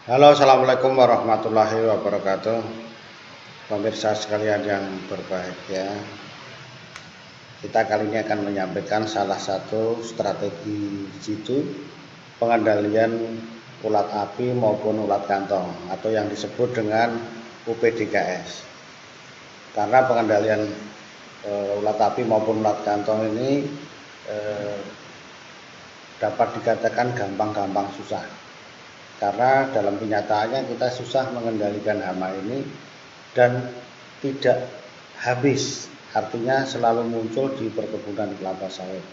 Halo, assalamualaikum warahmatullahi wabarakatuh. Pemirsa sekalian yang berbahagia, kita kali ini akan menyampaikan salah satu strategi jitu pengendalian ulat api maupun ulat kantong atau yang disebut dengan UPDKS. Karena pengendalian ulat api maupun ulat kantong ini dapat dikatakan gampang-gampang susah. Karena dalam kenyataannya kita susah mengendalikan hama ini dan tidak habis, artinya selalu muncul di perkebunan kelapa sawit.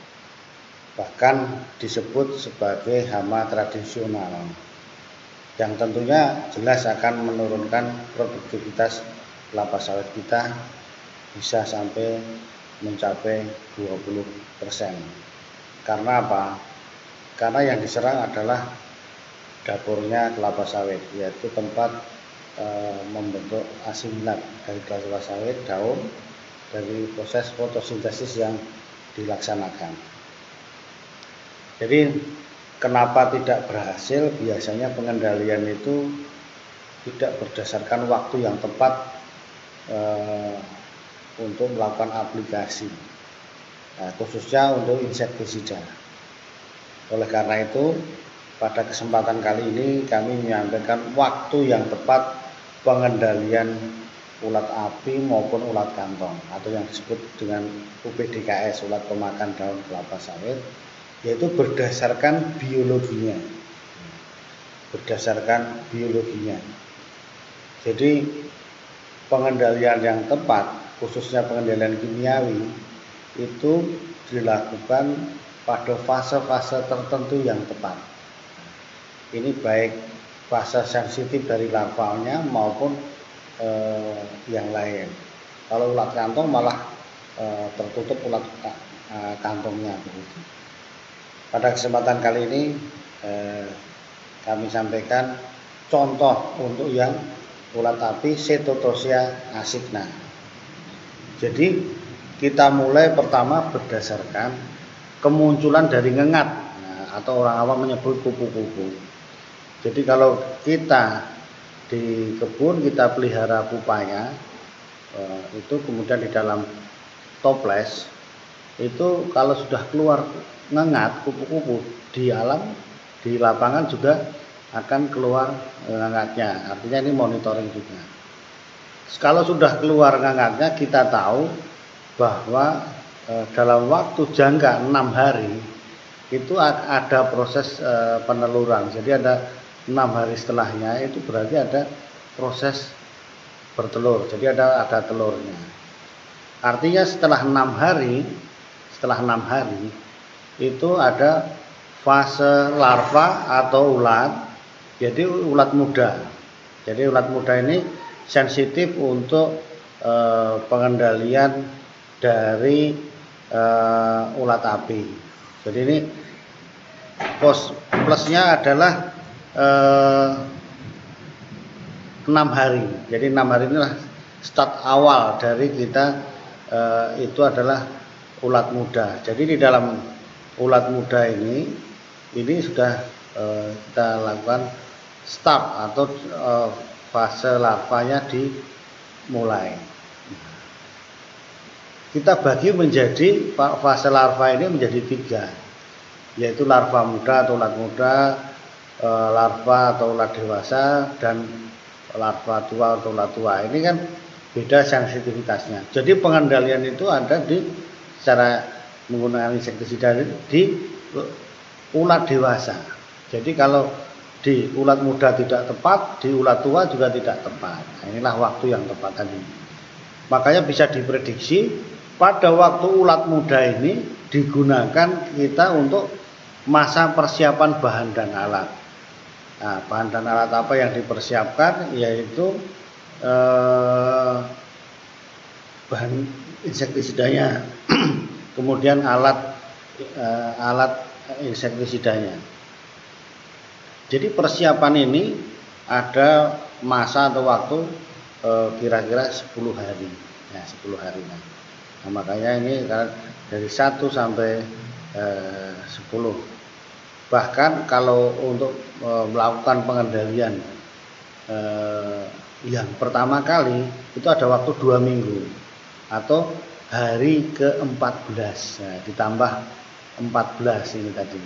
Bahkan disebut sebagai hama tradisional yang tentunya jelas akan menurunkan produktivitas kelapa sawit kita bisa sampai mencapai 20%. Karena apa? Karena yang diserang adalah dapurnya kelapa sawit, yaitu tempat membentuk asimilat dari kelapa sawit, daun, dari proses fotosintesis yang dilaksanakan. Jadi kenapa tidak berhasil? Biasanya pengendalian itu tidak berdasarkan waktu yang tepat untuk melakukan aplikasi, khususnya untuk insektisida. Oleh karena itu, pada kesempatan kali ini kami menyampaikan waktu yang tepat pengendalian ulat api maupun ulat kantong atau yang disebut dengan UPDKS, ulat pemakan daun kelapa sawit, yaitu berdasarkan biologinya. Jadi pengendalian yang tepat, khususnya pengendalian kimiawi, itu dilakukan pada fase-fase tertentu yang tepat. Ini baik fase sensitif dari larvanya maupun yang lain. Kalau ulat kantong malah tertutup ulat kantongnya begitu. Pada kesempatan kali ini kami sampaikan contoh untuk yang ulat api Cetotosia asigna. Jadi kita mulai pertama berdasarkan kemunculan dari ngengat, atau orang awam menyebut kupu-kupu. Jadi kalau kita di kebun kita pelihara pupanya, itu kemudian di dalam toples itu kalau sudah keluar ngengat kupu-kupu, di alam di lapangan juga akan keluar ngengatnya. Artinya ini monitoring juga. Kalau sudah keluar ngengatnya, kita tahu bahwa dalam waktu jangka 6 hari itu ada proses peneluran. Jadi ada 6 hari setelahnya itu berarti ada proses bertelur. Jadi ada telurnya. Artinya setelah 6 hari itu ada fase larva atau ulat. Jadi ulat muda. Jadi ulat muda ini sensitif untuk pengendalian dari ulat api. Jadi ini plusnya adalah 6 hari. Jadi 6 hari inilah start awal dari kita, itu adalah ulat muda. Jadi di dalam ulat muda ini sudah kita lakukan start atau fase larvanya dimulai. Kita bagi menjadi fase larva ini menjadi 3, yaitu larva muda atau ulat muda, larva atau ulat dewasa, dan larva tua atau ulat tua. Ini kan beda sensitivitasnya. Jadi pengendalian itu ada di secara menggunakan insektisida di ulat dewasa. Jadi kalau di ulat muda tidak tepat, di ulat tua juga tidak tepat. Nah, inilah waktu yang tepat tadi. Makanya bisa diprediksi pada waktu ulat muda ini digunakan kita untuk masa persiapan bahan dan alat. Nah, bahan dan alat apa yang dipersiapkan, yaitu bahan insektisidanya, kemudian alat insektisidanya. Jadi persiapan ini ada masa atau waktu kira-kira 10 hari. Ya, 10 hari. Nah, makanya ini dari 1 sampai 10. Bahkan kalau untuk melakukan pengendalian yang pertama kali itu ada waktu 2 minggu atau hari ke-14. Nah, ditambah 14 ini tadi.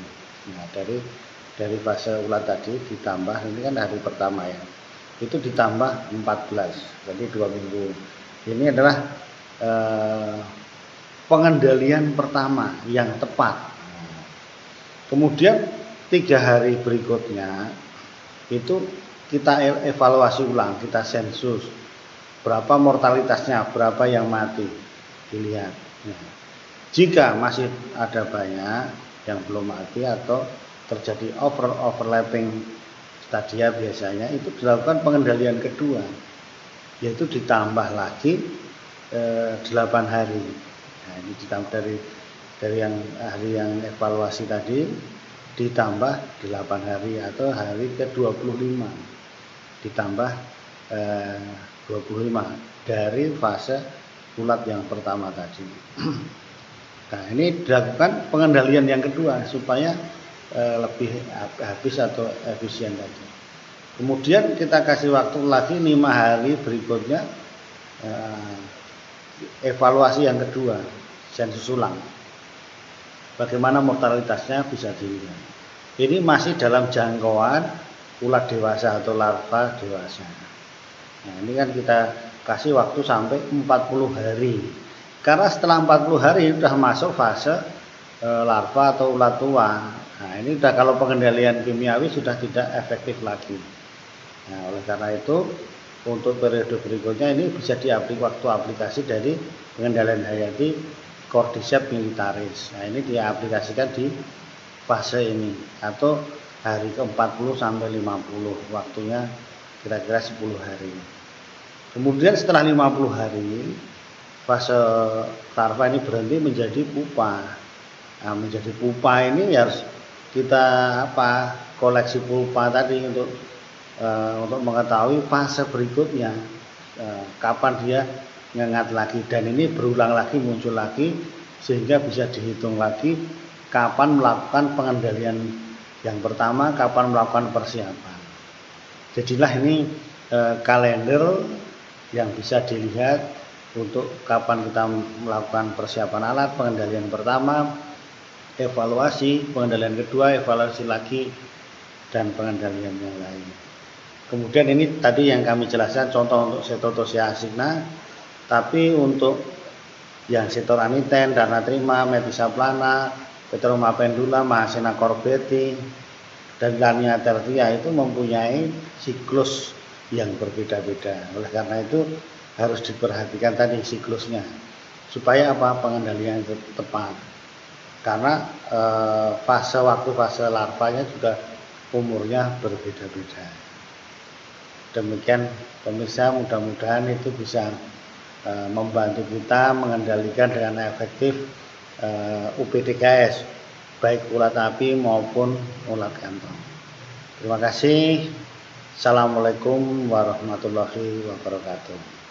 Nah, dari fase ulat tadi ditambah, ini kan hari pertama ya, itu ditambah 14, jadi 2 minggu. Ini adalah pengendalian pertama yang tepat. Kemudian 3 hari berikutnya itu kita evaluasi ulang, kita sensus berapa mortalitasnya, berapa yang mati, dilihat. Nah, jika masih ada banyak yang belum mati atau terjadi overlapping stadia, biasanya itu dilakukan pengendalian kedua, yaitu ditambah lagi 8 hari. Nah, ini ditambah dari yang hari yang evaluasi tadi ditambah 8 hari atau hari ke-25 ditambah 25 dari fase ulat yang pertama tadi. Nah, ini dilakukan pengendalian yang kedua supaya lebih habis atau efisien tadi. Kemudian kita kasih waktu lagi 5 hari berikutnya, evaluasi yang kedua, sensus ulang. Bagaimana mortalitasnya bisa dilihat. Ini masih dalam jangkauan ulat dewasa atau larva dewasa. Nah, ini kan kita kasih waktu sampai 40 hari. Karena setelah 40 hari sudah masuk fase larva atau ulat tua. Nah, ini sudah, kalau pengendalian kimiawi sudah tidak efektif lagi. Nah, oleh karena itu untuk periode berikutnya ini bisa waktu aplikasi dari pengendalian hayati Cordyceps militaris. Nah, ini diaplikasikan di fase ini atau hari ke-40 sampai 50, waktunya kira-kira 10 hari. Kemudian setelah 50 hari fase larva ini berhenti menjadi pupa. Nah, menjadi pupa ini harus kita koleksi pulpa tadi untuk mengetahui fase berikutnya, kapan dia ngengat lagi, dan ini berulang lagi, muncul lagi, sehingga bisa dihitung lagi kapan melakukan pengendalian yang pertama, kapan melakukan persiapan. Jadilah ini kalender yang bisa dilihat untuk kapan kita melakukan persiapan alat, pengendalian pertama, evaluasi, pengendalian kedua, evaluasi lagi, dan pengendalian yang lain. Kemudian ini tadi yang kami jelaskan contoh untuk Cetotosia asigna, tapi untuk yang Setoraniten, Darnatrima, Metisaplana, Petroma pendula, Mahasina corbeti, dan Lania tertia itu mempunyai siklus yang berbeda-beda. Oleh karena itu harus diperhatikan tadi siklusnya, supaya pengendalian itu tepat. Karena fase larvanya juga umurnya berbeda-beda. Demikian pemirsa, mudah-mudahan itu bisa membantu kita mengendalikan dengan efektif UPDKS, baik ulat api maupun ulat kantong. Terima kasih. Assalamualaikum warahmatullahi wabarakatuh.